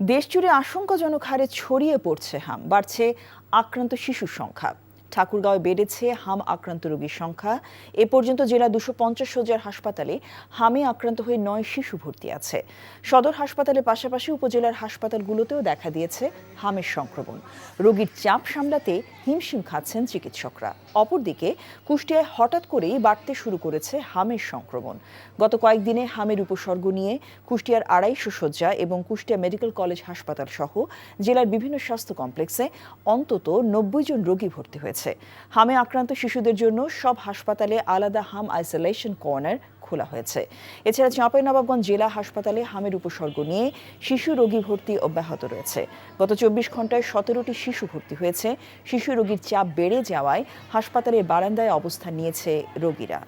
দেশজুড়ে আশঙ্কাজনক হারে ছড়িয়ে পড়ছে হাম, বাড়ছে আক্রান্ত শিশুর সংখ্যা। ঠাকুরগাঁওয়ে বেড়েছে হাম আক্রান্ত রোগীর সংখ্যা। এ পর্যন্ত জেলা 250 শয্যার হাসপাতালে হামে আক্রান্ত হয়ে 9 শিশু ভর্তি আছে। সদর হাসপাতালের পাশাপাশি উপজেলার হাসপাতালগুলোতেও দেখা দিয়েছে হামের সংক্রমণ। রোগীর চাপ সামলাতে হিমশিম খাচ্ছেন চিকিৎসকরা। অপরদিকে কুষ্টিয়ায় হঠাৎ করেই বাড়তে শুরু করেছে হামের সংক্রমণ। গত কয়েকদিনে হামের উপসর্গ নিয়ে কুষ্টিয়ার 250 শয্যা এবং কুষ্টিয়া মেডিকেল কলেজ হাসপাতাল সহ জেলার বিভিন্ন স্বাস্থ্য কমপ্লেক্সে অন্তত 90 জন রোগী ভর্তি হয়েছে। হামে আক্রান্ত শিশুদের জন্য সব হাসপাতালে আলাদা হাম আইসোলেশন কর্নার খোলা হয়েছে। এছাড়া চাঁপাইনবাবগঞ্জ জেলা হাসপাতালে হামের উপসর্গ নিয়ে শিশু রোগী ভর্তি অব্যাহত রয়েছে। গত 24 ঘন্টায় 17টি শিশু ভর্তি হয়েছে। শিশু রোগীর চাপ বেড়ে যাওয়ায় হাসপাতালের বারান্দায় অবস্থান নিয়েছে রোগীরা।